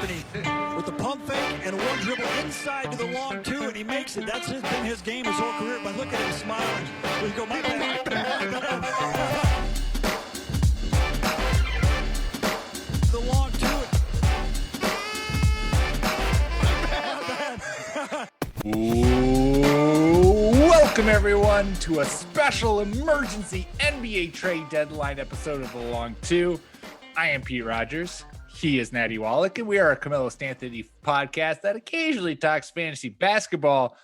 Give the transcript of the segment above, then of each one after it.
Anthony with the pump fake and one dribble inside to the long two, and he makes it. That's been his game his whole career. But look at him smiling. We go, my bad. The long two. Welcome everyone to a special emergency NBA trade deadline episode of The Long Two. I am Pete Rogers. He is Natty Wallach, and we are a Camilo Stanthony podcast that occasionally talks fantasy basketball.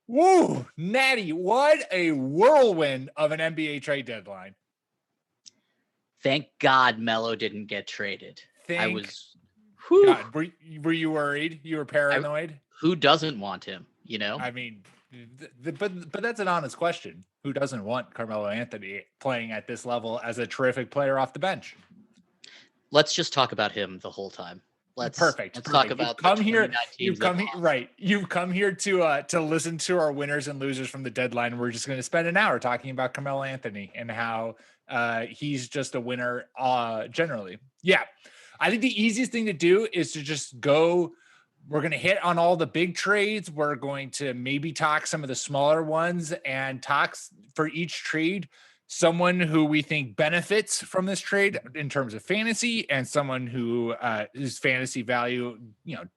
Woo, Natty, what a whirlwind of an NBA trade deadline. Thank God Melo didn't get traded. God. Were you worried? You were paranoid? Who doesn't want him, you know? I mean, but that's an honest question. Who doesn't want Carmelo Anthony playing at this level as a terrific player off the bench? Let's just talk about him the whole time. Let's talk about You've come here to listen to our winners and losers from the deadline. We're just going to spend an hour talking about Carmelo Anthony and how he's just a winner generally. Yeah, I think the easiest thing to do is to just go. We're going to hit on all the big trades. We're going to maybe talk some of the smaller ones and talk for each trade someone who we think benefits from this trade in terms of fantasy and someone who whose fantasy value,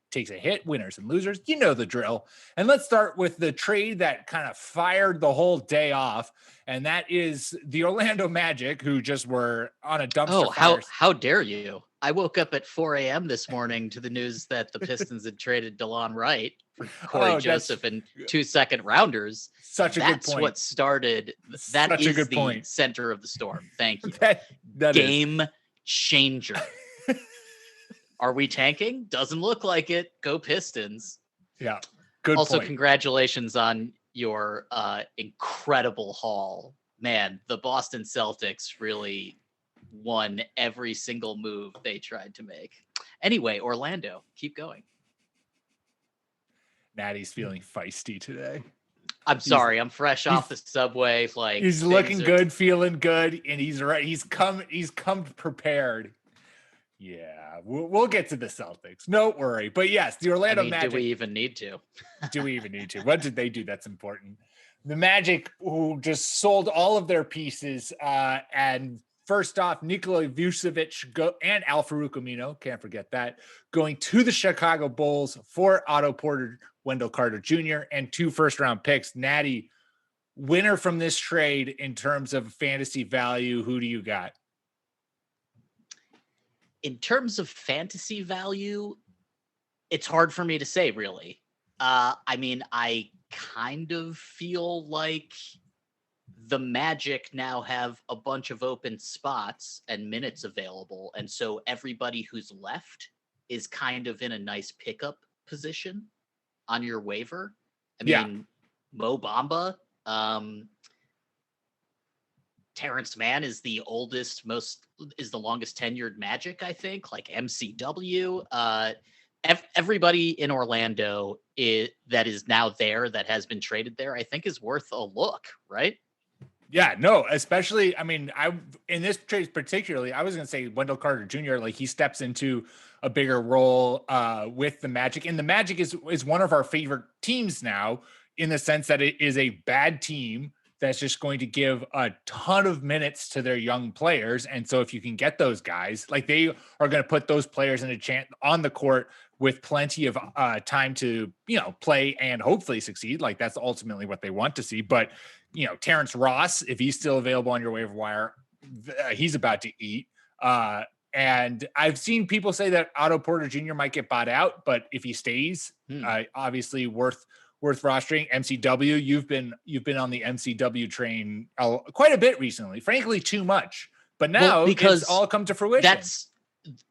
takes a hit, winners and losers. You know the drill. And let's start with the trade that kind of fired the whole day off. And that is the Orlando Magic, who just were on a dumpster fire. How dare you? I woke up at 4 a.m. this morning to the news that the Pistons had traded DeLon Wright for Corey Joseph and 2 second rounders. Such a good point. That's what started. That is the point. Center of the storm. Thank you. that Game changer. Are we tanking? Doesn't look like it. Go Pistons. Yeah. Good also, point. Congratulations on your incredible haul. Man, the Boston Celtics really won every single move they tried to make. Anyway, Orlando, keep going. Natty's feeling feisty today. I'm sorry. I'm fresh off the subway. Like he's looking good, feeling good, and he's right. He's come prepared. Yeah, we'll get to the Celtics. No worry. But yes, the Orlando Magic. Do we even need to? What did they do that's important? The Magic, who just sold all of their pieces, and first off, Nikola Vucevic and Al-Farouq Amino, can't forget that, going to the Chicago Bulls for Otto Porter, Wendell Carter Jr., and 2 first-round picks. Natty, winner from this trade in terms of fantasy value, who do you got? In terms of fantasy value, it's hard for me to say, really. I mean, I kind of feel like the Magic now have a bunch of open spots and minutes available. And so everybody who's left is kind of in a nice pickup position on your waiver. I mean, Mo Bamba, Terrence Mann is the longest tenured Magic, I think, like MCW. Everybody in Orlando that is now there, that has been traded there, I think is worth a look, right? Yeah, no, especially, I mean, in this trade particularly, I was going to say Wendell Carter Jr., like he steps into a bigger role with the Magic. And the Magic is one of our favorite teams now, in the sense that it is a bad team that's just going to give a ton of minutes to their young players. And so if you can get those guys, like they are going to put those players in a chance on the court with plenty of time to, play and hopefully succeed. Like that's ultimately what they want to see. But, Terrence Ross, if he's still available on your waiver wire, he's about to eat. And I've seen people say that Otto Porter Jr. might get bought out, but if he stays, obviously worth rostering. MCW, you've been on the MCW train quite a bit recently, frankly, too much. But now because it's all come to fruition.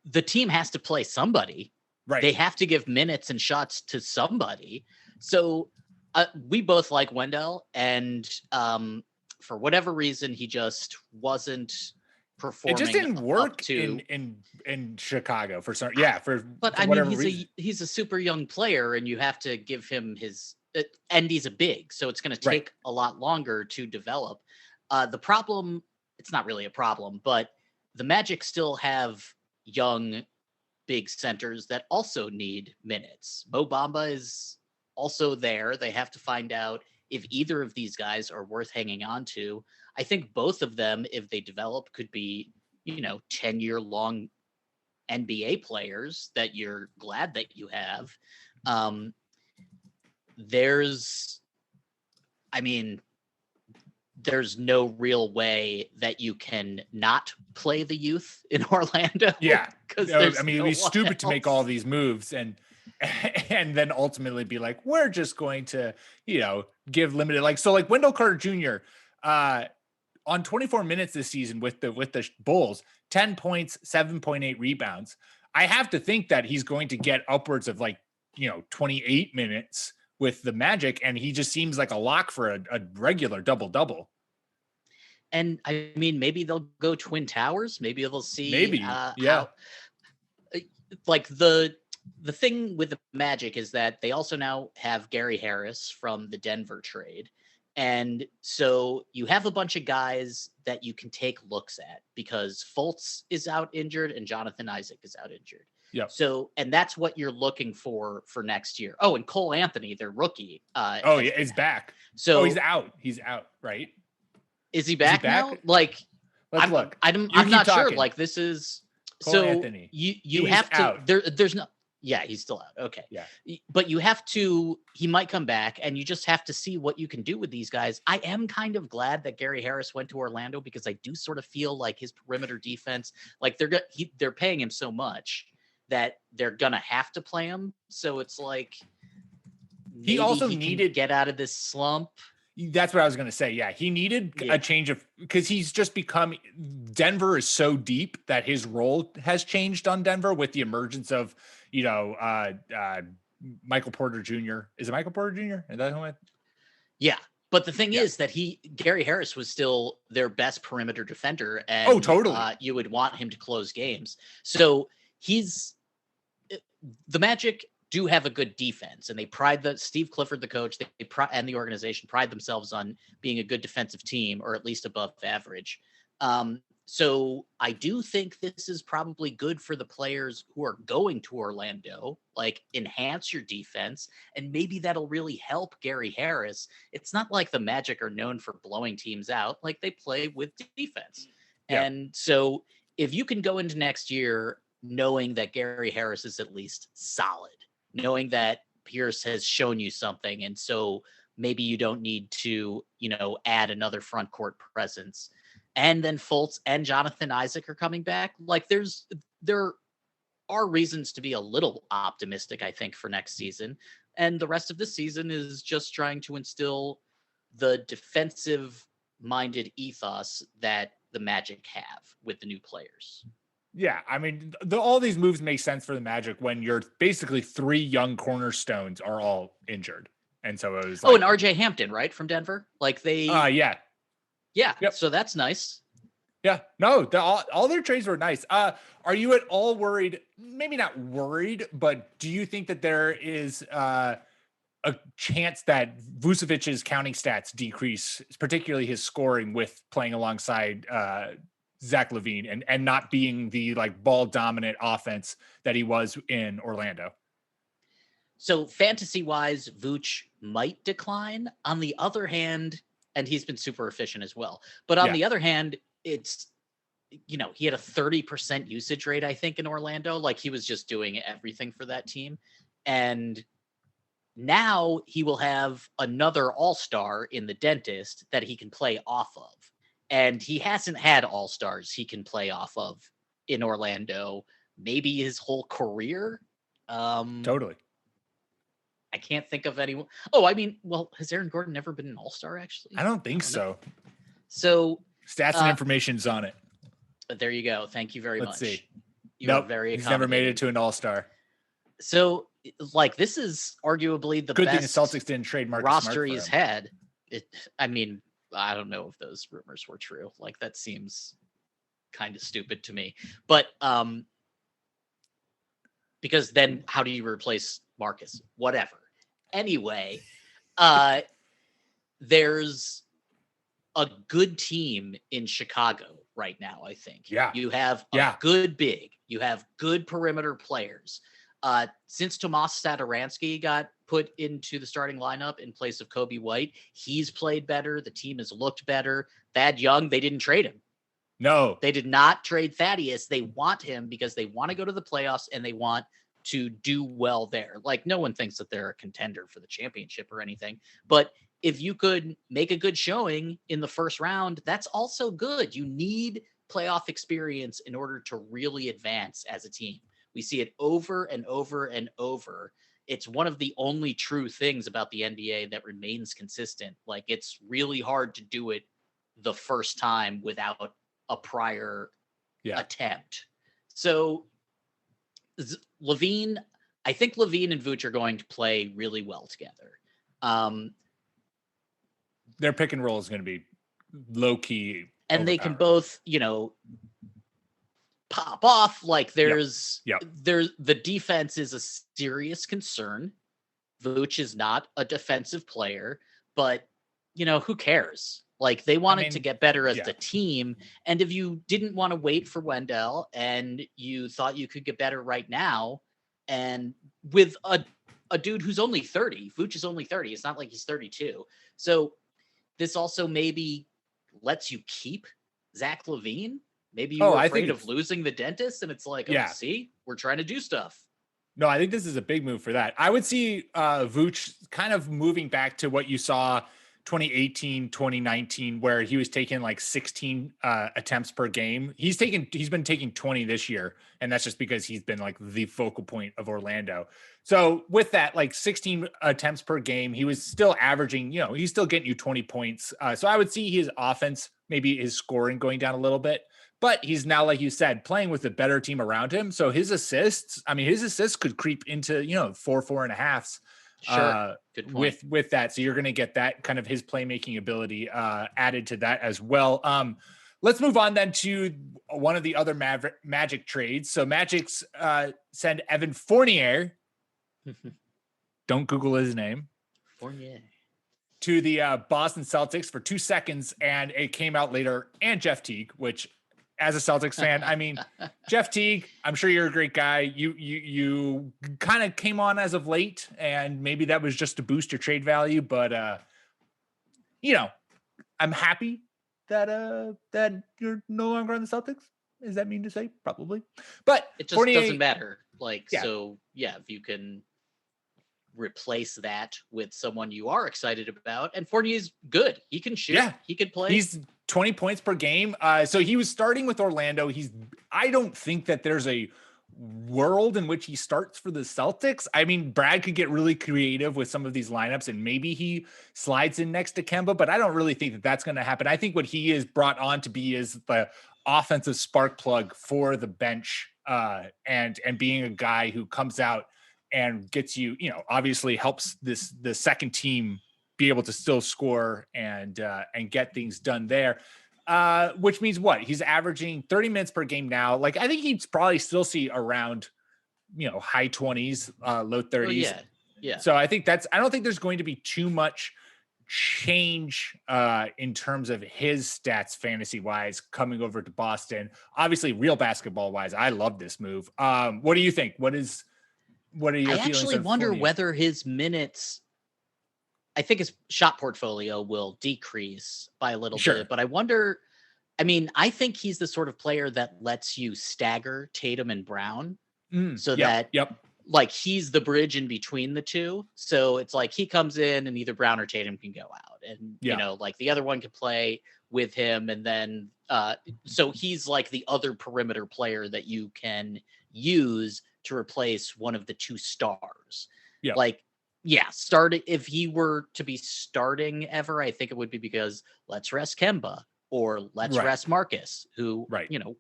The team has to play somebody. Right. They have to give minutes and shots to somebody. So we both like Wendell, and for whatever reason, he just wasn't performing. It just didn't work in Chicago for some. Yeah, but I mean, he's a super young player, and you have to give him his. And he's a big, so it's going to take a lot longer to develop. The problem, it's not really a problem, but the Magic still have young big centers that also need minutes. Mo Bamba is also there. They have to find out if either of these guys are worth hanging on to. I think both of them, if they develop, could be, 10-year-long NBA players that you're glad that you have. There's no real way that you can not play the youth in Orlando. Yeah. Because It'd be stupid to make all these moves and then ultimately be like, we're just going to, give limited, like Wendell Carter Jr. On 24 minutes this season with the Bulls, 10 points, 7.8 rebounds. I have to think that he's going to get upwards of 28 minutes with the Magic, and he just seems like a lock for a regular double-double. And I mean, maybe they'll go Twin Towers. Maybe they'll see. Yeah. The thing with the Magic is that they also now have Gary Harris from the Denver trade. And so you have a bunch of guys that you can take looks at because Fultz is out injured and Jonathan Isaac is out injured. Yeah. So, and that's what you're looking for next year. Oh, and Cole Anthony, their rookie. He's back. So he's out. He's out, right? Is he back now? Let's look. I'm not sure. Like, this is Cole so Anthony. You have to. Out. There's no. Yeah, he's still out. Okay. Yeah. But you have to. He might come back, and you just have to see what you can do with these guys. I am kind of glad that Gary Harris went to Orlando because I do sort of feel like his perimeter defense, like they're paying him so much that they're gonna have to play him. So it's like he also needed to get out of this slump. That's what I was going to say. Yeah. He needed a change because he's just become, Denver is so deep that his role has changed on Denver with the emergence of, Michael Porter Jr. Is it Michael Porter Jr.? Is that who Yeah. But the thing is that Gary Harris was still their best perimeter defender. And totally. You would want him to close games. So the Magic do have a good defense, and they Steve Clifford, the coach, and the organization pride themselves on being a good defensive team, or at least above average. So I do think this is probably good for the players who are going to Orlando, like enhance your defense, and maybe that'll really help Gary Harris. It's not like the Magic are known for blowing teams out. Like, they play with defense. Yeah. And so if you can go into next year knowing that Gary Harris is at least solid, knowing that Pierce has shown you something, and so maybe you don't need to, add another front court presence. And then Fultz and Jonathan Isaac are coming back. Like, there are reasons to be a little optimistic, I think, for next season. And the rest of the season is just trying to instill the defensive-minded ethos that the Magic have with the new players. Yeah, I mean, all these moves make sense for the Magic when you're basically three young cornerstones are all injured. And so it was and RJ Hampton, right, from Denver? Like, they... Yeah. Yeah, yep. So that's nice. Yeah, no, all their trades were nice. Are you at all worried? Maybe not worried, but do you think that there is a chance that Vucevic's counting stats decrease, particularly his scoring, with playing alongside Zach LaVine and not being the ball dominant offense that he was in Orlando? So fantasy wise, Vooch might decline. On the other hand, and he's been super efficient as well. But on the other hand, it's, he had a 30% usage rate, I think, in Orlando. Like, he was just doing everything for that team. And now he will have another all-star in the dentist that he can play off of. And he hasn't had all-stars he can play off of in Orlando, maybe his whole career. Totally. I can't think of anyone. Oh, I mean, well, has Aaron Gordon never been an all-star, actually? I don't think so. So stats and information's on it. But there you go. Thank you very much. Let's see. You're very he's never made it to an all-star. So, this is arguably the good best thing the Celtics didn't trade Marcus roster Smart he's had. I mean, I don't know if those rumors were true. Like, that seems kind of stupid to me. But because then how do you replace Marcus? Whatever. Anyway, there's a good team in Chicago right now, I think. Yeah. You have a good big. You have good perimeter players. Since Tomas Satoransky got put into the starting lineup in place of Kobe White, he's played better. The team has looked better. Thad Young, they didn't trade him. No. They did not trade Thaddeus. They want him because they want to go to the playoffs and they want to do well there. Like, no one thinks that they're a contender for the championship or anything. But if you could make a good showing in the first round, that's also good. You need playoff experience in order to really advance as a team. We see it over and over and over. It's one of the only true things about the NBA that remains consistent. Like, it's really hard to do it the first time without a prior attempt. So Levine, I think Levine and Vooch are going to play really well together. Their pick and roll is going to be low key. And they can both, pop off. Like there's the defense is a serious concern. Vooch is not a defensive player, but who cares? Like they wanted to get better as the team. And if you didn't want to wait for Wendell and you thought you could get better right now, and with a dude who's only 30, Vooch is only 30. It's not like he's 32. So this also maybe lets you keep Zach LaVine. Maybe you were afraid of losing the dentist, and it's like, see, we're trying to do stuff. No, I think this is a big move for that. I would see Vooch kind of moving back to what you saw 2018, 2019, where he was taking like 16 attempts per game. He's been taking 20 this year, and that's just because he's been like the focal point of Orlando. So with that, like 16 attempts per game, he was still averaging, he's still getting you 20 points. So I would see his offense, maybe his scoring going down a little bit, but he's now, like you said, playing with a better team around him. So his assists could creep into, 4.5s. Sure. Good point. With that. So you're going to get that kind of his playmaking ability added to that as well. Let's move on then to one of the other Magic trades. So Magic's send Evan Fournier. Don't Google his name. Fournier. To the Boston Celtics for 2 seconds. And it came out later. And Jeff Teague, which as a Celtics fan, Jeff Teague, I'm sure you're a great guy. You kind of came on as of late, and maybe that was just to boost your trade value. But I'm happy that you're no longer on the Celtics. Is that mean to say? Probably, but it just doesn't matter. So if you can replace that with someone you are excited about, and Fournier's good. He can shoot. Yeah. He can play. He's 20 points per game. So he was starting with Orlando. I don't think that there's a world in which he starts for the Celtics. Brad could get really creative with some of these lineups, and maybe he slides in next to Kemba, but I don't really think that that's going to happen. I think what he is brought on to be is the offensive spark plug for the bench, and being a guy who comes out and gets you, obviously helps the second team be able to still score and get things done there. Which means what? He's averaging 30 minutes per game now. Like, I think he'd probably still see around, high 20s, low 30s. Oh, yeah. So I think I don't think there's going to be too much change in terms of his stats fantasy wise coming over to Boston. Obviously, real basketball wise, I love this move. What do you think? What are your feelings? I actually wonder whether his minutes, I think his shot portfolio will decrease by a little bit, but I wonder, I think he's the sort of player that lets you stagger Tatum and Brown like he's the bridge in between the two. So it's like he comes in and either Brown or Tatum can go out, and like the other one can play with him. And then, so he's like the other perimeter player that you can use to replace one of the two stars. Yeah. If he were to be starting ever, I think it would be because let's rest Kemba or let's rest Marcus, who,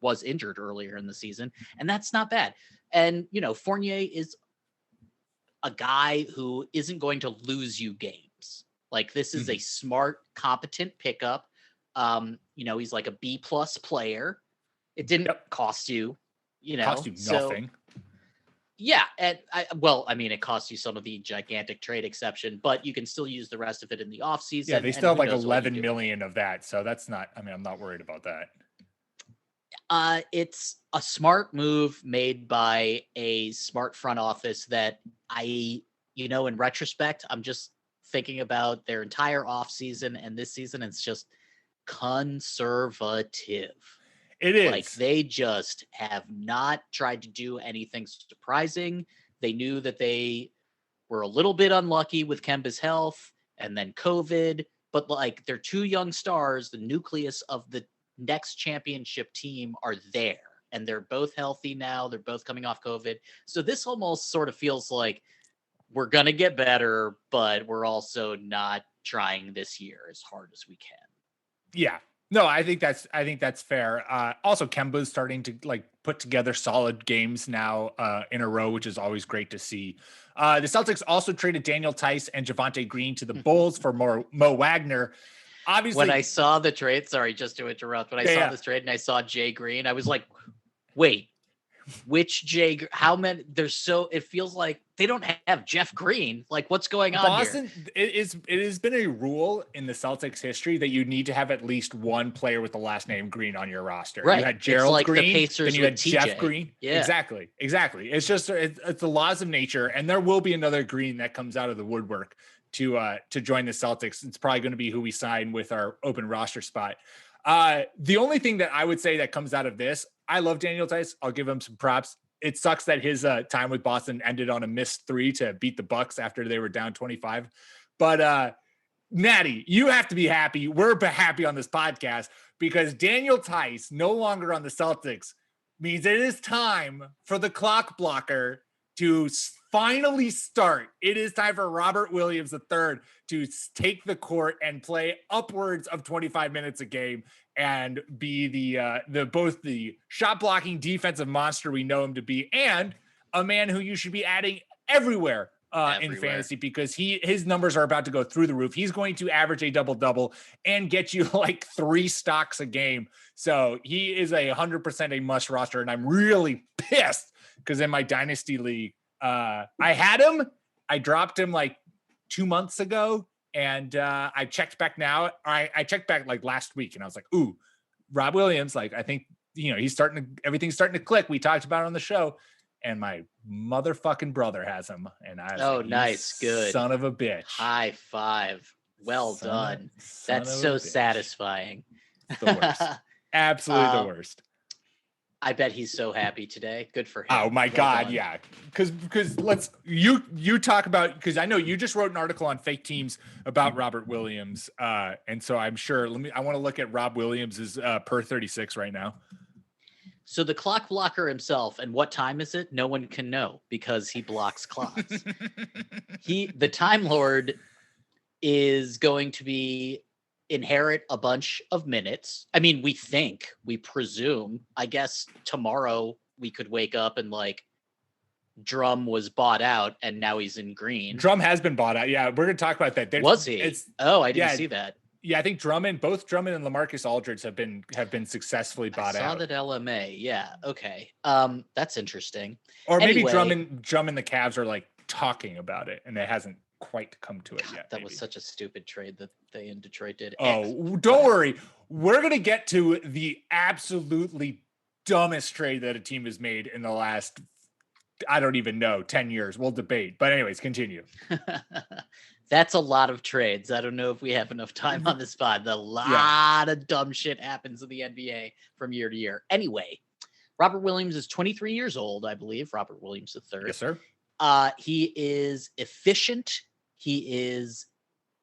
was injured earlier in the season. And that's not bad. And, Fournier is a guy who isn't going to lose you games. Like, this is a smart, competent pickup. He's like a B+ player. It didn't cost you, cost you nothing. Yeah, and it costs you some of the gigantic trade exception, but you can still use the rest of it in the offseason. Yeah, they still have like 11 million of that, so that's not. I'm not worried about that. It's a smart move made by a smart front office that in retrospect, I'm just thinking about their entire offseason and this season. It's just conservative. It is. Like, they just have not tried to do anything surprising. They knew that they were a little bit unlucky with Kemba's health and then COVID, but like, their two young stars, the nucleus of the next championship team, are there, and they're both healthy now. They're both coming off COVID. So this almost sort of feels like we're going to get better, but we're also not trying this year as hard as we can. Yeah. No, I think that's fair. Also, Kemba's starting to like put together solid games now in a row, which is always great to see. The Celtics also traded Daniel Tice and Javonte Green to the Bulls for Mo Wagner. Obviously, when I saw the trade, sorry, just to interrupt, when I saw this trade and I saw Jay Green, I was like, wait, which Jay? How many? It feels like they don't have Jeff Green. Like, what's going on Boston, here? It has been a rule in the Celtics history that you need to have at least one player with the last name Green on your roster. Right. You had Gerald like Green, the Pacers then you had TJ. Jeff Green. Yeah. Exactly. It's just it's the laws of nature, and there will be another Green that comes out of the woodwork to join the Celtics. It's probably going to be who we sign with our open roster spot. The only thing that I would say that comes out of this, I love Daniel Tice. I'll give him some props. It sucks that his time with Boston ended on a missed 3 to beat the Bucks after they were down 25. But Natty, you have to be happy. We're happy on this podcast because Daniel Tice no longer on the Celtics means it is time for the clock blocker to finally start. It is time for Robert Williams III to take the court and play upwards of 25 minutes a game and be the both the shot blocking defensive monster we know him to be, and a man who you should be adding everywhere in fantasy, because his numbers are about to go through the roof. He's going to average a double-double and get you like 3 stocks a game. So he is 100% a must roster, and I'm really pissed because in my dynasty league, I had him. I dropped him like 2 months ago, and I checked back now. I checked back like last week, and I was like, ooh, Rob Williams. Like, I think, everything's starting to click. We talked about it on the show, and my motherfucking brother has him. And I was like, nice. Good. Son of a bitch. High five. Well done. That's so satisfying. It's the worst. Absolutely the worst. I bet he's so happy today. Good for him. Oh my God. Yeah. Cause you talk about, cause I know you just wrote an article on fake teams about Robert Williams. And so I'm sure, I want to look at Rob Williams's per 36 right now. So the clock blocker himself, and what time is it? No one can know because he blocks clocks. The Time Lord is going to inherit a bunch of minutes. I mean, we presume, I guess tomorrow we could wake up and like Drum was bought out and now he's in Green. Drum has been bought out. Yeah. We're going to talk about that. Was he? I didn't see that. Yeah. I think both Drummond and LaMarcus Aldridge have been successfully bought out. I saw that LMA. Yeah. Okay. That's interesting. Or maybe anyway, Drum and the Cavs are like talking about it and it hasn't quite come to it yet. That was such a stupid trade that they in Detroit did. Oh, don't worry. We're going to get to the absolutely dumbest trade that a team has made in the last, I don't even know, 10 years. We'll debate. But anyways, continue. That's a lot of trades. I don't know if we have enough time on the spot. A lot of dumb shit happens in the NBA from year to year. Anyway, Robert Williams is 23 years old, I believe. Robert Williams III. Yes, sir. He is efficient. He is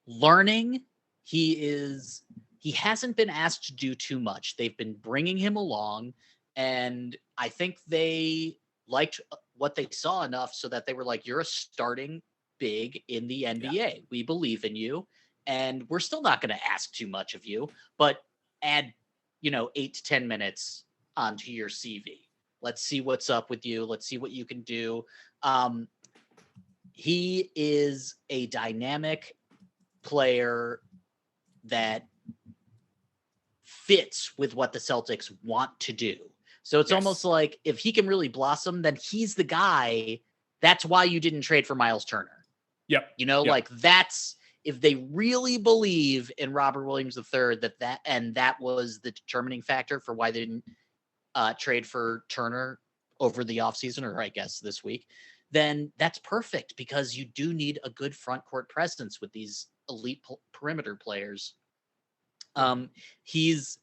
learning. He hasn't been asked to do too much. They've been bringing him along, and I think they liked what they saw enough so that they were like, you're a starting big in the NBA. Yeah. We believe in you, and we're still not going to ask too much of you, but add, 8 to 10 minutes onto your CV. Let's see what's up with you. Let's see what you can do. He is a dynamic player that fits with what the Celtics want to do. So it's almost like if he can really blossom, then he's the guy. That's why you didn't trade for Miles Turner. Yep. Like that's, if they really believe in Robert Williams III, that was the determining factor for why they didn't trade for Turner over the offseason, or I guess this week, then that's perfect because you do need a good front court presence with these elite perimeter players. He's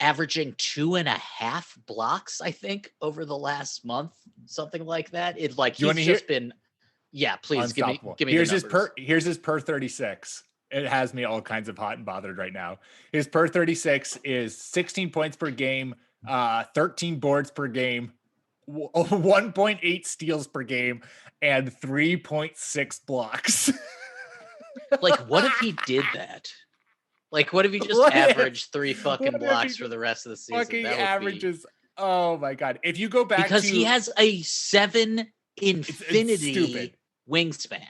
averaging 2.5 blocks, I think, over the last month, something like that. It's like he's just been, yeah. Please give me here's the numbers. Here's his per 36. It has me all kinds of hot and bothered right now. His per 36 is 16 points per game, 13 boards per game, 1.8 steals per game, and 3.6 blocks. Like, what if he did that? Like, what if he just averaged 3 fucking blocks for the rest of the season? Fucking averages. Oh my God. If you go back because he has a 7 infinity wingspan.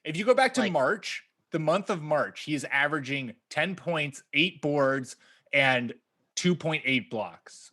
If you go back to March, the month of March, he is averaging 10 points, 8 boards, and 2.8 blocks.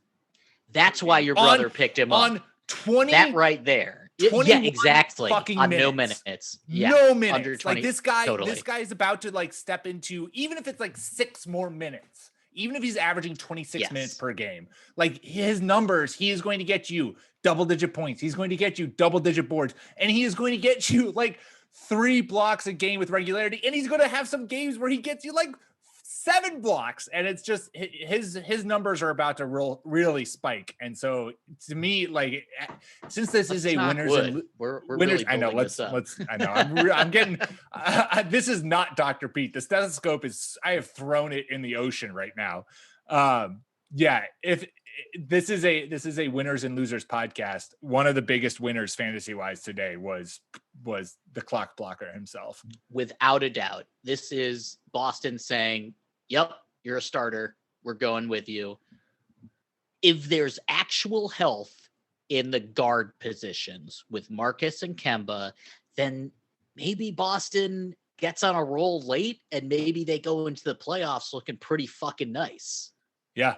That's why your brother picked him on up. 20. That right there. Yeah, exactly. On no minutes. Yeah, no minutes. Under 20. Like this guy, totally. This guy is about to like step into, even if it's like 6 more minutes, even if he's averaging 26 minutes per game, like his numbers, he is going to get you double-digit points. He's going to get you double-digit boards, and he is going to get you like 3 blocks a game with regularity. And he's going to have some games where he gets you like 7 blocks, and it's just his numbers are about to really spike. And so to me, like, since this is a winners and we're winners, really I know. Let's. I know. I'm getting. This is not Dr. Pete. The stethoscope is. I have thrown it in the ocean right now. Yeah. If this is a winners and losers podcast, one of the biggest winners fantasy wise today was the clock blocker himself. Without a doubt, this is Boston saying, yep, you're a starter. We're going with you. If there's actual health in the guard positions with Marcus and Kemba, then maybe Boston gets on a roll late and maybe they go into the playoffs looking pretty fucking nice. Yeah.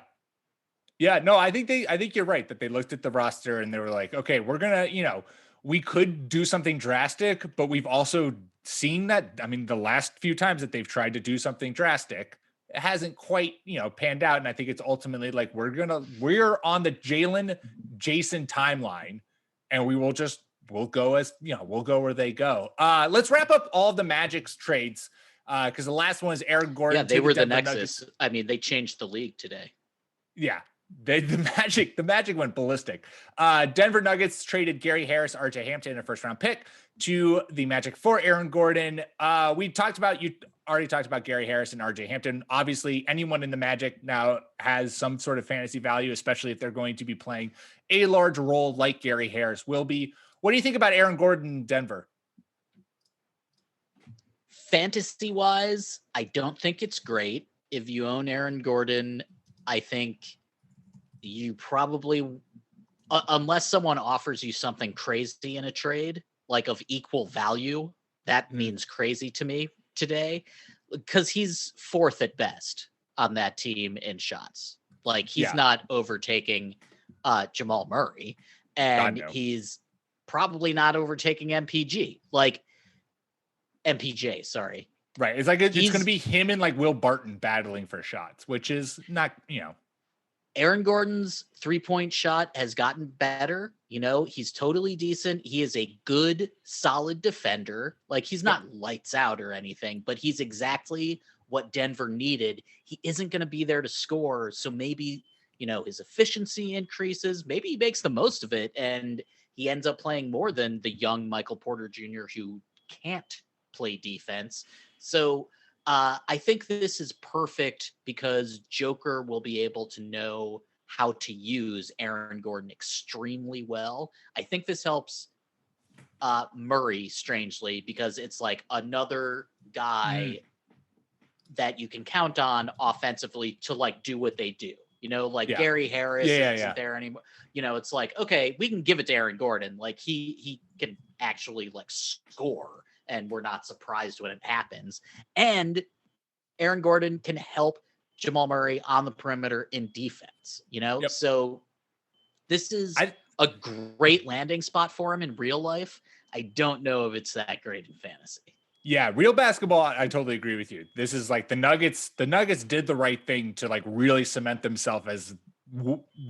Yeah, no, I think you're right that they looked at the roster and they were like, okay, we're going to, we could do something drastic, but we've also seen that. I mean, the last few times that they've tried to do something drastic, it hasn't quite, panned out. And I think it's ultimately like, we're on the Jalen Jason timeline, and we'll go as, we'll go where they go. Let's wrap up all the Magic's trades. Cause the last one is Aaron Gordon. Yeah, they were the Nexus. I mean, they changed the league today. Yeah. The Magic went ballistic. Denver Nuggets traded Gary Harris, RJ Hampton, and a first-round pick to the Magic for Aaron Gordon. You already talked about Gary Harris and RJ Hampton. Obviously, anyone in the Magic now has some sort of fantasy value, especially if they're going to be playing a large role like Gary Harris will be. What do you think about Aaron Gordon in Denver? Fantasy-wise, I don't think it's great. If you own Aaron Gordon, I think you probably, unless someone offers you something crazy in a trade, like of equal value, that means crazy to me today, because he's 4th at best on that team in shots. Like he's not overtaking Jamal Murray, and he's probably not overtaking MPJ, sorry. Right. It's like, it's going to be him and like Will Barton battling for shots, which is not, Aaron Gordon's 3-point shot has gotten better. He's totally decent. He is a good, solid defender. Like he's not lights out or anything, but he's exactly what Denver needed. He isn't going to be there to score. So maybe, his efficiency increases. Maybe he makes the most of it and he ends up playing more than the young Michael Porter Jr. who can't play defense. So I think this is perfect because Joker will be able to know how to use Aaron Gordon extremely well. I think this helps Murray strangely because it's like another guy that you can count on offensively to like do what they do. Gary Harris isn't there anymore. It's like, okay, we can give it to Aaron Gordon. Like he can actually like score and we're not surprised when it happens. And Aaron Gordon can help Jamal Murray on the perimeter in defense, So this is a great landing spot for him in real life. I don't know if it's that great in fantasy. Yeah, real basketball, I totally agree with you. This is like the Nuggets did the right thing to like really cement themselves as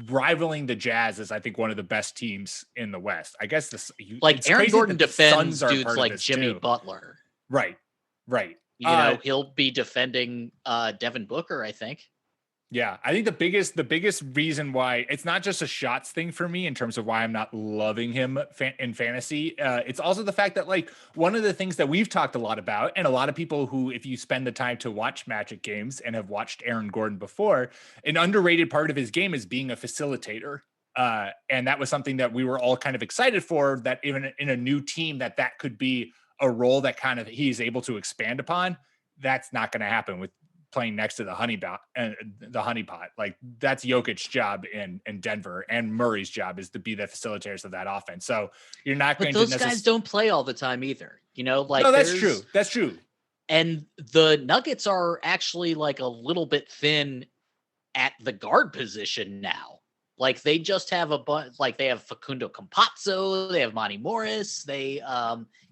rivaling the Jazz as I think one of the best teams in the West. I guess Like it's Aaron crazy Gordon that the defends Suns are dudes part of like this Jimmy too. Butler. Right. He'll be defending Devin Booker, I think. Yeah, I think the biggest reason why it's not just a shots thing for me in terms of why I'm not loving him in fantasy. It's also the fact that like one of the things that we've talked a lot about, and a lot of people who, if you spend the time to watch Magic games and have watched Aaron Gordon before, an underrated part of his game is being a facilitator. And that was something that we were all kind of excited for, that even in a new team that could be a role that kind of he's able to expand upon. That's not going to happen with playing next to the honeypot. Like that's Jokic's job in Denver, and Murray's job is to be the facilitators of that offense. So you're not going to. But those guys don't play all the time either. Like no, that's true. That's true. And the Nuggets are actually like a little bit thin at the guard position now. Like they just have they have Facundo Campazzo, they have Monty Morris, they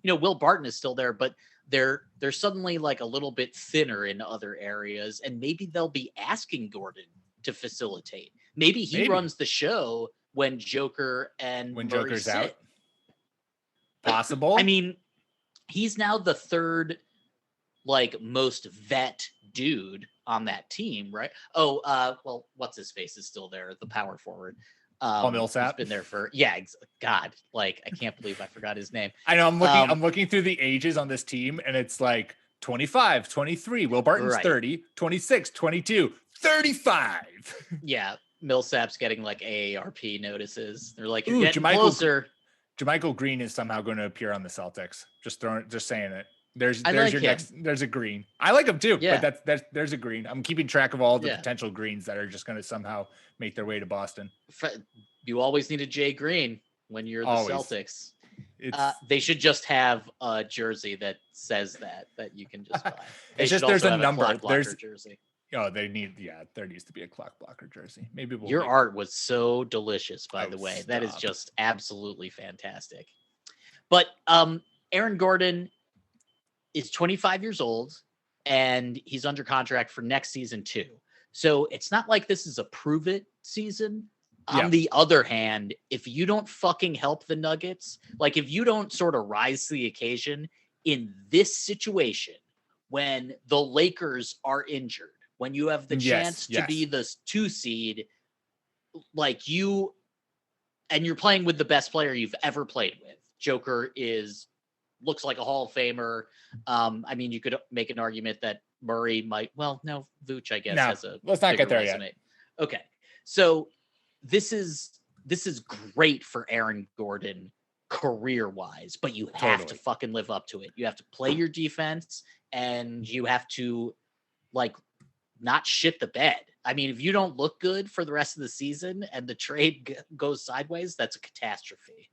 Will Barton is still there, but they're suddenly like a little bit thinner in other areas, and maybe they'll be asking Gordon to facilitate. Maybe he runs the show when Joker and when Murray Joker's sit. out. Possible. I mean, he's now the third like most vet dude on that team, right? Well, what's his face is still there, the power forward. Paul Millsap. He's been there for God, like I can't believe I forgot his name. I know I'm looking through the ages on this team, and it's like 25, 23, Will Barton's 30, 26, 22, 35. Yeah, Millsap's getting like AARP notices. They're like, you're getting JaMychal closer. JaMychal Green is somehow going to appear on the Celtics. Just saying it. There's a green. I like him too, but there's a green. I'm keeping track of all the potential greens that are just going to somehow make their way to Boston. You always need a Jay Green when you're the Celtics. They should just have a jersey that says that you can just buy. It's just there's a number. There's jersey. There needs to be a clock blocker jersey. Maybe your art was so delicious, by the way. Stop. That is just absolutely fantastic. But Aaron Gordon is 25 years old, and he's under contract for next season too. So it's not like this is a prove it season. On the other hand, if you don't fucking help the Nuggets, like if you don't sort of rise to the occasion in this situation, when the Lakers are injured, when you have the chance to be the 2 seed, like you, and you're playing with the best player you've ever played with. Joker looks like a Hall of Famer. I mean, you could make an argument that Murray might. Well, no, Vooch, I guess, has a. Let's not get there resume. yet. Okay, so this is great for Aaron Gordon career-wise, but you have to fucking live up to it. You have to play your defense, and you have to like not shit the bed. I mean, if you don't look good for the rest of the season and the trade goes sideways, that's a catastrophe.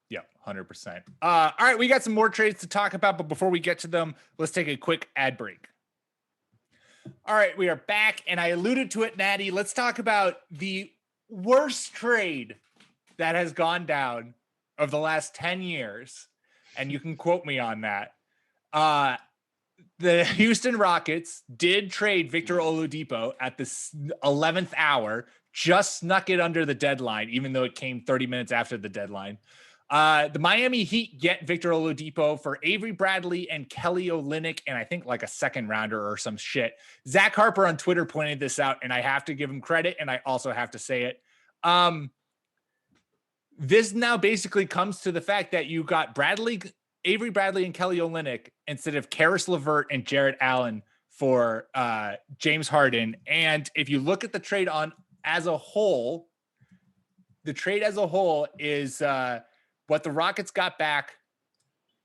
Yeah, 100%. All right, we got some more trades to talk about, but before we get to them, let's take a quick ad break. All right, we are back, and I alluded to it, Natty. Let's talk about the worst trade that has gone down of the last 10 years, and you can quote me on that. The Houston Rockets did trade Victor Oladipo at the 11th hour, just snuck it under the deadline, even though it came 30 minutes after the deadline. The Miami Heat get Victor Oladipo for Avery Bradley and Kelly Olynyk, and I think like a second rounder or some shit. Zach Harper on Twitter pointed this out, and I have to give him credit, and I also have to say it. This now basically comes to the fact that you got Avery Bradley and Kelly Olynyk instead of Karis LeVert and Jarrett Allen for James Harden. And if you look at the trade as a whole, is what the Rockets got back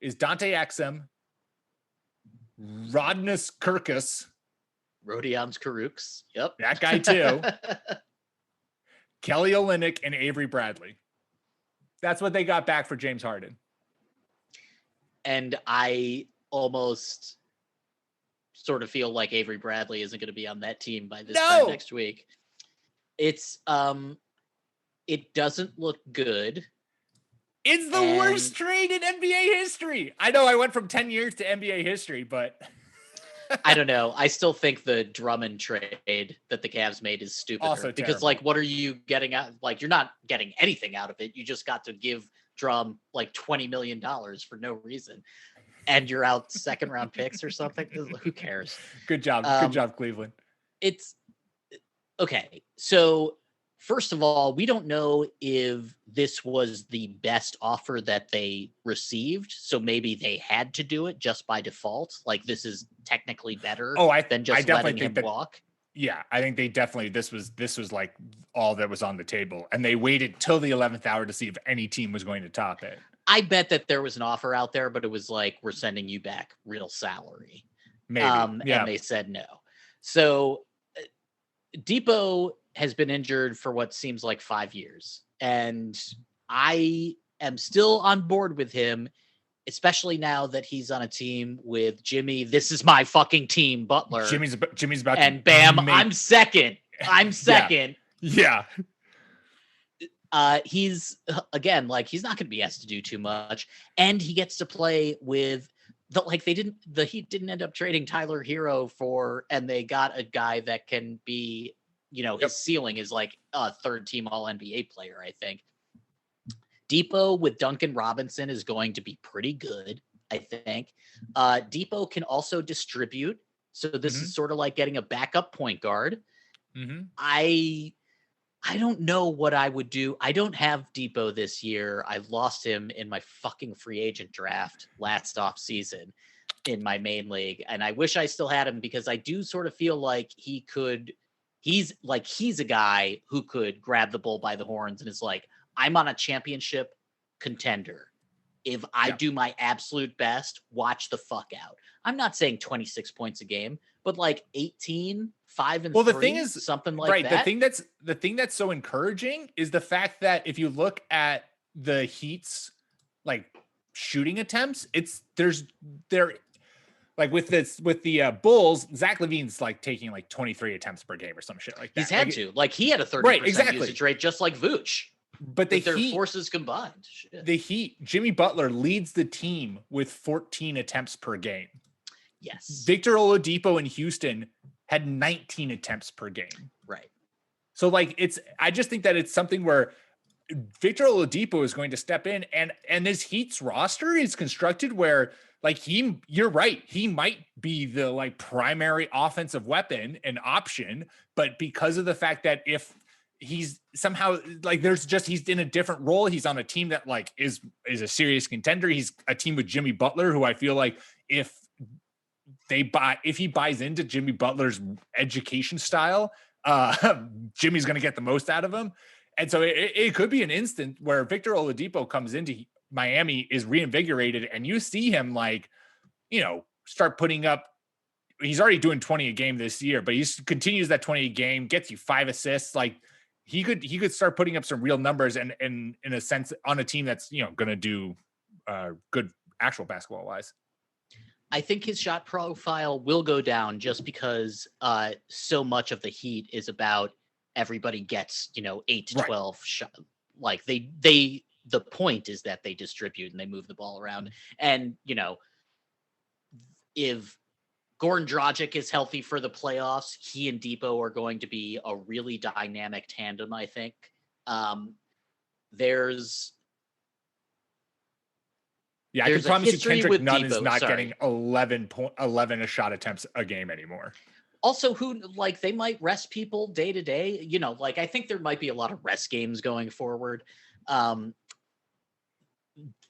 is Dante Exum, Rodness Kirkus, Rodions Karuks. Yep. That guy too. Kelly Olynyk and Avery Bradley. That's what they got back for James Harden. And I almost sort of feel like Avery Bradley isn't going to be on that team by this time next week. It's it doesn't look good. It's the worst trade in NBA history. I know I went from 10 years to NBA history, but I don't know. I still think the Drummond trade that the Cavs made is stupid. Also because terrible. like, what are you getting out? Like, you're not getting anything out of it. You just got to give Drum like $20 million for no reason. And you're out second round picks or something. Who cares? Good job, Cleveland. It's okay. So first of all, we don't know if this was the best offer that they received. So maybe they had to do it just by default. Like, this is technically better than just letting him walk. Yeah, I think they definitely, this was like all that was on the table. And they waited till the 11th hour to see if any team was going to top it. I bet that there was an offer out there, but it was like, we're sending you back real salary. Maybe. And they said no. So Depot has been injured for what seems like 5 years. And I am still on board with him, especially now that he's on a team with Jimmy. This is my fucking team, Butler. Jimmy's about and bam, I'm second. Yeah. He's again, like, he's not going to be asked to do too much, and he gets to play with the Heat didn't end up trading Tyler Hero and they got a guy that can be, his ceiling is like a third team all NBA player. I think Depot with Duncan Robinson is going to be pretty good. I think Depot can also distribute. So this is sort of like getting a backup point guard. I don't know what I would do. I don't have Depot this year. I lost him in my fucking free agent draft last off season in my main league. And I wish I still had him, because I do sort of feel like he's a guy who could grab the bull by the horns and is like, I'm on a championship contender. If I do my absolute best, watch the fuck out. I'm not saying 26 points a game, but like 18, 5 and 3, the thing is, something like that. The thing that's so encouraging is the fact that if you look at the Heat's like shooting attempts, they're like with the Bulls, Zach LaVine's like taking like 23 attempts per game or some shit like that. He's had he had a 30% usage rate just like Vooch. But their forces combined. Shit. The Heat, Jimmy Butler leads the team with 14 attempts per game. Yes. Victor Oladipo in Houston had 19 attempts per game. Right. So like I just think that it's something where Victor Oladipo is going to step in, and this Heat's roster is constructed where like you're right. He might be the like primary offensive weapon and option, but because of the fact that if he's somehow like he's in a different role. He's on a team that like is a serious contender. He's a team with Jimmy Butler, who I feel like if he buys into Jimmy Butler's education style, Jimmy's going to get the most out of him. And so it could be an instant where Victor Oladipo comes into Miami, is reinvigorated, and you see him like, start putting up. He's already doing 20 a game this year, but he continues that 20 a game, gets you 5 assists. Like he could start putting up some real numbers, and in a sense on a team that's going to do good actual basketball wise. I think his shot profile will go down just because so much of the Heat is about everybody gets 8 to 12 shot. Like the point is that they distribute and they move the ball around, and if Goran Dragic is healthy for the playoffs, he and Depot are going to be a really dynamic tandem, I think. There's I can promise you Kendrick Nunn Depot, is not getting 11 shot attempts a game anymore. Also, they might rest people day to day. I think there might be a lot of rest games going forward.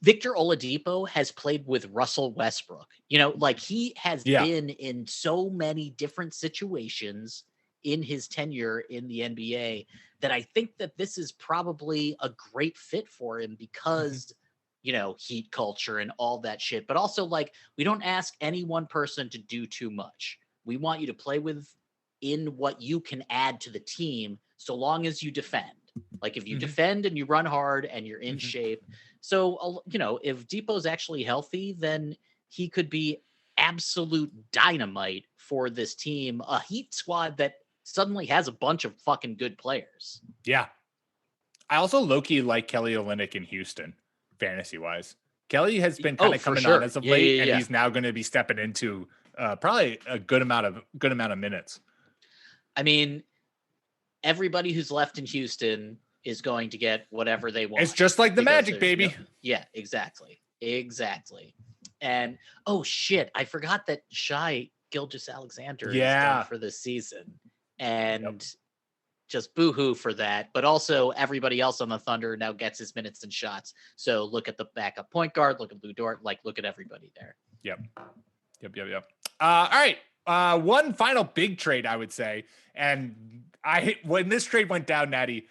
Victor Oladipo has played with Russell Westbrook. He has been in so many different situations in his tenure in the NBA that I think that this is probably a great fit for him because, Heat culture and all that shit. But also, we don't ask any one person to do too much. We want you to play in what you can add to the team so long as you defend. Like if you defend and you run hard and you're in shape. So, if Depot's actually healthy, then he could be absolute dynamite for this team, a Heat squad that suddenly has a bunch of fucking good players. Yeah. I also low-key like Kelly Olynyk in Houston, fantasy-wise. Kelly has been kind of coming on as of late, and he's now going to be stepping into probably a good amount of minutes. I mean, everybody who's left in Houston is going to get whatever they want. It's just like the Magic, baby. Yeah, exactly. And oh shit, I forgot that Shai Gilgeous-Alexander is done for the season, and just boohoo for that. But also, everybody else on the Thunder now gets his minutes and shots. So look at the backup point guard, look at Lou Dort, look at everybody there. Yep. All right. One final big trade, I would say, and when this trade went down, Natty,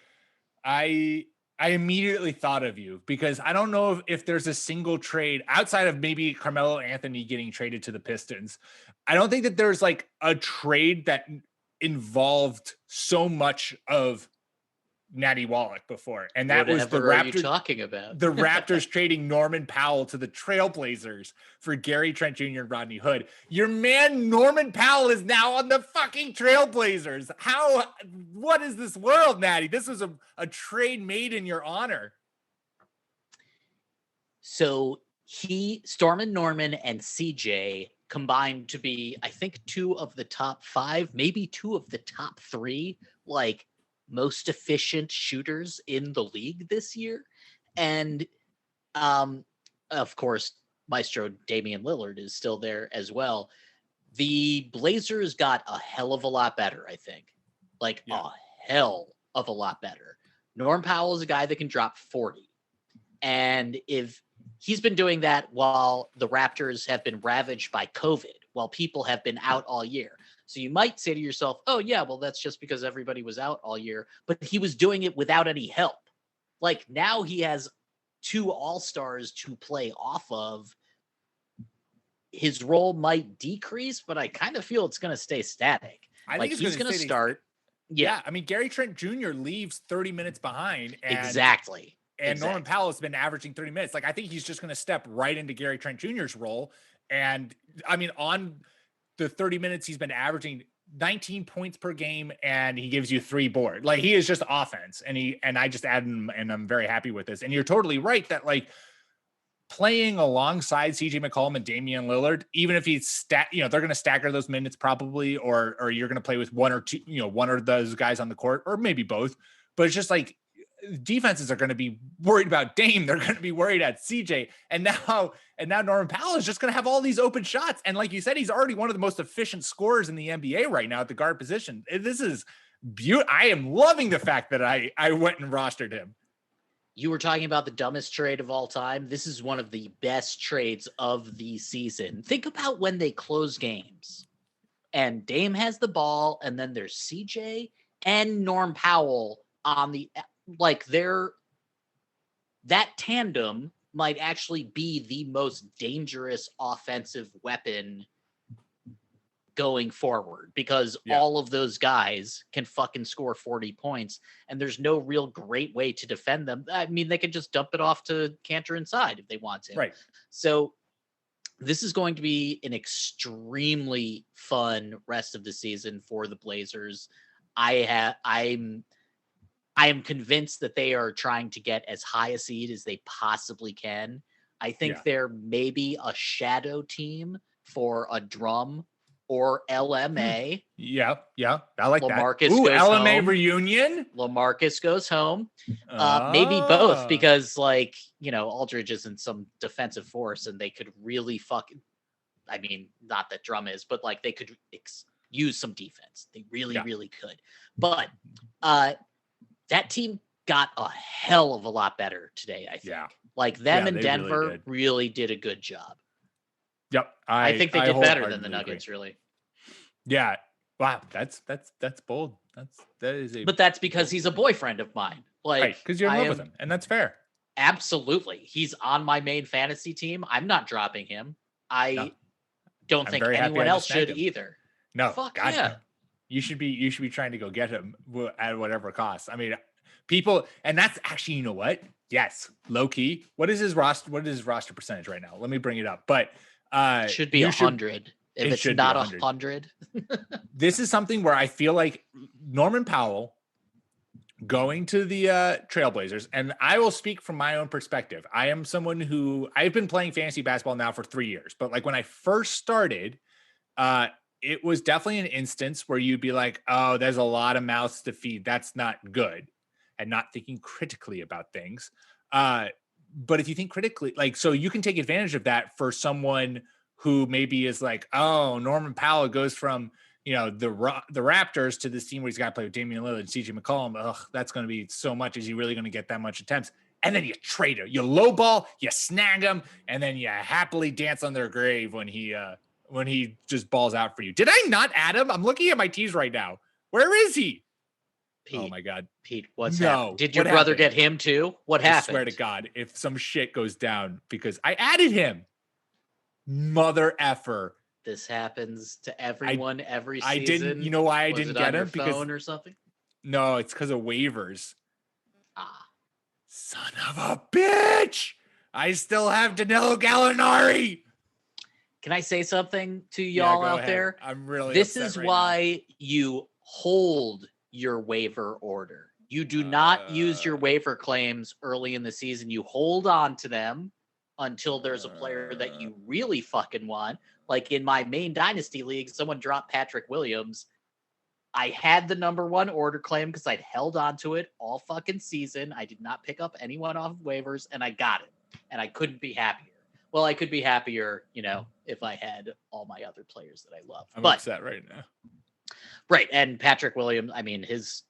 I immediately thought of you, because I don't know if there's a single trade outside of maybe Carmelo Anthony getting traded to the Pistons. I don't think that there's like a trade that involved so much of Natty Wallach before, and that was the Raptors. Are you talking about the Raptors trading Norman Powell to the Trailblazers for Gary Trent Jr. and Rodney Hood. Your man Norman Powell is now on the fucking Trailblazers. What is this world, Natty? This was a trade made in your honor. So Stormin Norman and CJ combined to be, I think, 2 of the top 5, maybe 2 of the top 3, most efficient shooters in the league this year. And of course, Maestro Damian Lillard is still there as well. The Blazers got a hell of a lot better, I think. A hell of a lot better. Norm Powell is a guy that can drop 40. And if he's been doing that while the Raptors have been ravaged by COVID, while people have been out all year. So you might say to yourself, oh, yeah, well, that's just because everybody was out all year. But he was doing it without any help. Now he has 2 all-stars to play off of. His role might decrease, but I kind of feel it's going to stay static. I think he's going to start. Yeah. I mean, Gary Trent Jr. leaves 30 minutes behind. Exactly. And Norman Powell has been averaging 30 minutes. I think he's just going to step right into Gary Trent Jr.'s role. And I mean, on the 30 minutes he's been averaging 19 points per game, and he gives you 3 boards. He is just offense. And I just added him, and I'm very happy with this. And you're totally right that playing alongside CJ McCollum and Damian Lillard, even if he's they're going to stagger those minutes probably, or you're going to play with one of those guys on the court, or maybe both. But it's just defenses are going to be worried about Dame. They're going to be worried at CJ. And now Norman Powell is just going to have all these open shots. And like you said, he's already one of the most efficient scorers in the NBA right now at the guard position. This is beautiful. I am loving the fact that I went and rostered him. You were talking about the dumbest trade of all time. This is one of the best trades of the season. Think about when they close games and Dame has the ball, and then there's CJ and Norm Powell on the, that tandem might actually be the most dangerous offensive weapon going forward, because all of those guys can fucking score 40 points, and there's no real great way to defend them. I mean, they could just dump it off to Cantor inside if they want to. Right. So this is going to be an extremely fun rest of the season for the Blazers. I am convinced that they are trying to get as high a seed as they possibly can. I think they're maybe a shadow team for a Drum or LMA. Yeah. I like LaMarcus that. Ooh, goes LMA home. Reunion. LaMarcus goes home. Maybe both, because Aldridge isn't some defensive force, and they could really I mean, not that Drum is, but they could use some defense. They really could. But that team got a hell of a lot better today, I think. Yeah. Them and Denver really did a good job. Yep. I think they did better than the Nuggets, really. Yeah. Wow. That's bold. But that's because he's a boyfriend of mine. Right, because you're in love with him, and that's fair. Absolutely. He's on my main fantasy team. I'm not dropping him. I don't think anyone else should either. No. Fuck God, yeah. No. You should be trying to go get him at whatever cost. I mean, people, and that's actually, you know what? Yes, low key. What is his roster percentage right now? Let me bring it up. But it should be 100. If it's not 100. This is something where I feel like Norman Powell going to the Trailblazers, and I will speak from my own perspective. I am someone who I've been playing fantasy basketball now for 3 years, but when I first started, It was definitely an instance where you'd be like, oh, there's a lot of mouths to feed. That's not good. And not thinking critically about things. But if you think critically, like, so you can take advantage of that for someone who maybe is like, oh, Norman Powell goes from, the Raptors to this team where he's got to play with Damian Lillard and CJ McCollum. Ugh, that's going to be so much. Is he really going to get that much attempts? And then you trade him, you lowball, you snag him, and then you happily dance on their grave when he just balls out for you. Did I not add him? I'm looking at my tees right now. Where is he? Pete, oh my God. Pete, what's happening? Did your brother get him too? What happened? I swear to God, if some shit goes down because I added him. Mother effer. This happens to everyone every season. I didn't, you know why I didn't get him? Because phone or something? No, it's because of waivers. Ah. Son of a bitch. I still have Danilo Gallinari. Can I say something to y'all out there? I'm really This is why you hold your waiver order. You do not use your waiver claims early in the season. You hold on to them until there's a player that you really fucking want. Like in my main dynasty league, someone dropped Patrick Williams. I had the number one order claim because I'd held on to it all fucking season. I did not pick up anyone off of waivers, and I got it. And I couldn't be happier. Well, I could be happier, if I had all my other players that I love. I'm upset right now. Right, and Patrick Williams, I mean, his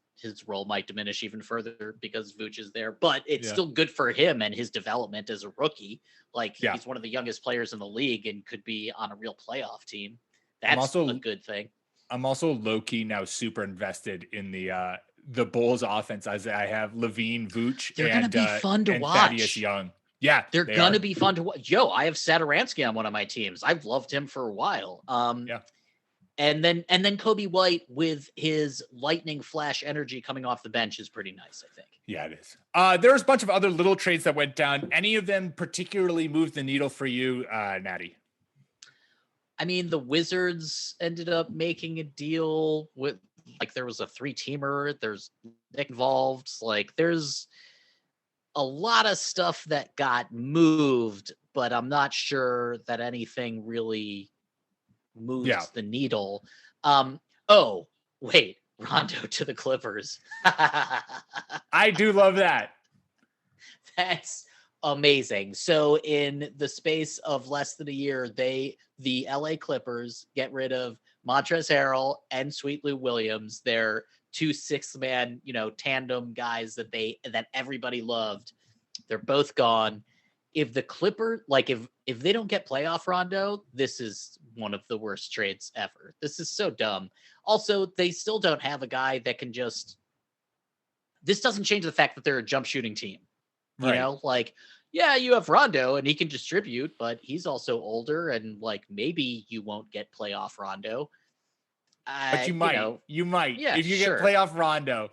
role might diminish even further because Vooch is there, but it's still good for him and his development as a rookie. Like, he's one of the youngest players in the league and could be on a real playoff team. That's also a good thing. I'm also low-key now super invested in the Bulls offense as I have Levine, Vooch, They're gonna be fun to watch. Thaddeus Young. Yeah, they're gonna be fun to watch. Yo, I have Satoransky on one of my teams. I've loved him for a while. And then Kobe White with his lightning flash energy coming off the bench is pretty nice, I think. Yeah, it is. There's a bunch of other little trades that went down. Any of them particularly moved the needle for you, Natty? I mean, the Wizards ended up making a deal with, there was a 3-teamer. There's Nick involved. There's a lot of stuff that got moved, but I'm not sure that anything really moves the needle. Oh, wait, Rondo to the Clippers. I do love that. That's amazing. So in the space of less than a year, the LA Clippers get rid of Montrezl Harrell and Sweet Lou Williams. They're 2 6-man, tandem guys that everybody loved. They're both gone. If the Clipper, if they don't get playoff Rondo, this is one of the worst trades ever. This is so dumb. Also, they still don't have a guy that can this doesn't change the fact that they're a jump shooting team. Right. You have Rondo and he can distribute, but he's also older and maybe you won't get playoff Rondo. But you might. Yeah, if you get playoff Rondo.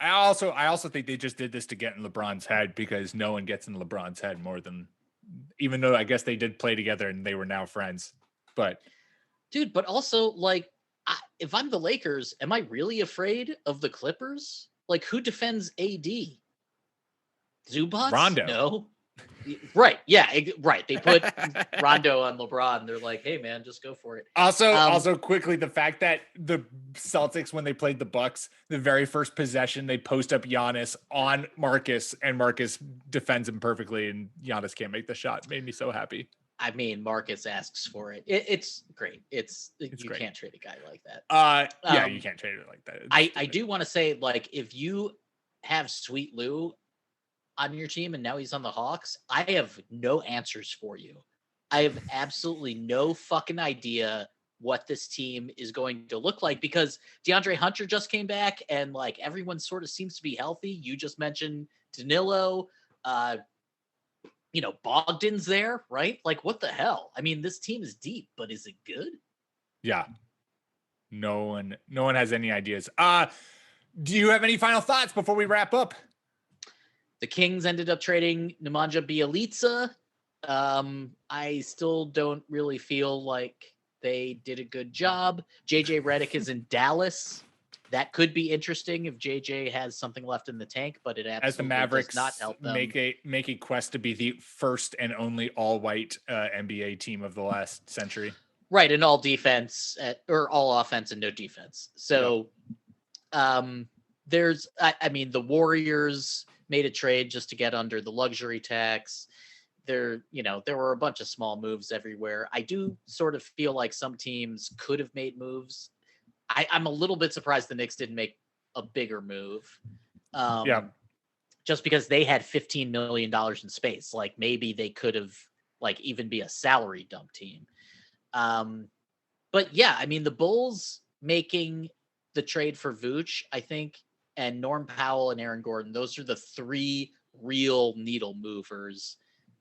I also think they just did this to get in LeBron's head because no one gets in LeBron's head more than, even though I guess they did play together and they were now friends. But dude, but also if I'm the Lakers, am I really afraid of the Clippers? Who defends AD? Zubac? Rondo. No. Right. Yeah. Right. They put Rondo on LeBron. They're like, hey man, just go for it. Also quickly, the fact that the Celtics, when they played the Bucks, the very first possession, they post up Giannis on Marcus and Marcus defends him perfectly and Giannis can't make the shot. Made me so happy. I mean, Marcus asks for it. It's great. It's you great. Can't trade a guy like that. You can't trade it like that. I do want to say, if you have Sweet Lou on your team and now he's on the Hawks, I have no answers for you. I have absolutely no fucking idea what this team is going to look like because DeAndre Hunter just came back and everyone sort of seems to be healthy. You just mentioned Danilo, Bogdan's there, right? What the hell? I mean, this team is deep, but is it good? Yeah. No one has any ideas. Do you have any final thoughts before we wrap up? The Kings ended up trading Nemanja Bjelica. I still don't really feel like they did a good job. JJ Redick is in Dallas. That could be interesting if JJ has something left in the tank, but it absolutely as the Mavericks does not help them. Make a quest to be the first and only all-white NBA team of the last century. Right, and all defense or all offense and no defense. So there's I mean the Warriors made a trade just to get under the luxury tax. There were a bunch of small moves everywhere. I do sort of feel like some teams could have made moves. I'm a little bit surprised the Knicks didn't make a bigger move. Just because they had $15 million in space. Like maybe they could have like even be a salary dump team. But yeah, I mean the Bulls making the trade for Vooch, I think, and Norm Powell and Aaron Gordon, those are the three real needle movers.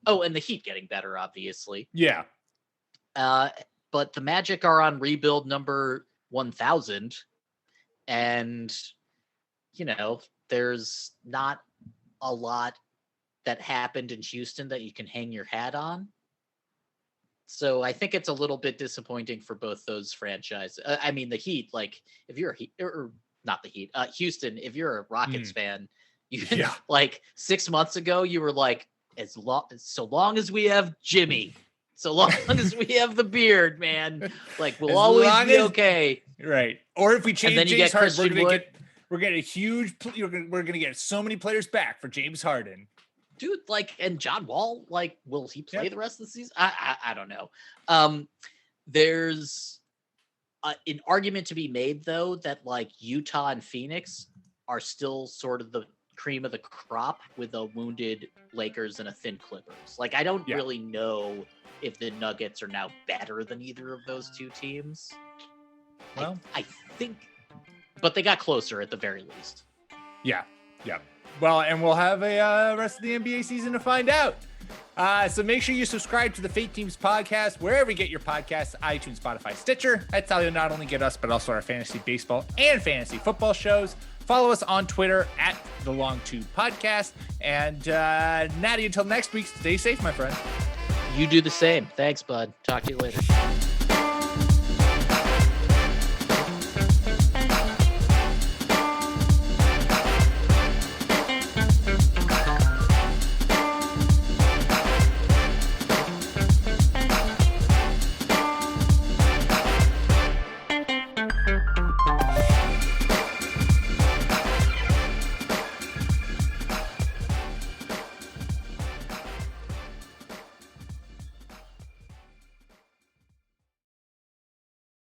Oh, and the Heat getting better, obviously. Yeah. But the Magic are on rebuild number 1000. And, there's not a lot that happened in Houston that you can hang your hat on. So I think it's a little bit disappointing for both those franchises. I mean, the Heat, like if you're a Heat, or not the Heat, Houston, if you're a Rockets fan, you like 6 months ago, you were like, so long as we have Jimmy, so long as we have the beard, man, like we'll always be okay. Right. Or if we change James Harden, we're gonna get so many players back for James Harden. Dude, like, and John Wall, like, will he play the rest of the season? I don't know. There's an argument to be made, though, that, like, Utah and Phoenix are still sort of the cream of the crop with a wounded Lakers and a thin Clippers. Like, I don't really know if the Nuggets are now better than either of those two teams. Well, I think, but they got closer at the very least. Yeah. Well, and we'll have a rest of the NBA season to find out. So make sure you subscribe to the Fate Teams podcast, wherever you get your podcasts, iTunes, Spotify, Stitcher. That's how you'll not only get us, but also our fantasy baseball and fantasy football shows. Follow us on Twitter at The Long Two Podcast. And Natty, until next week, stay safe, my friend. You do the same. Thanks, bud. Talk to you later.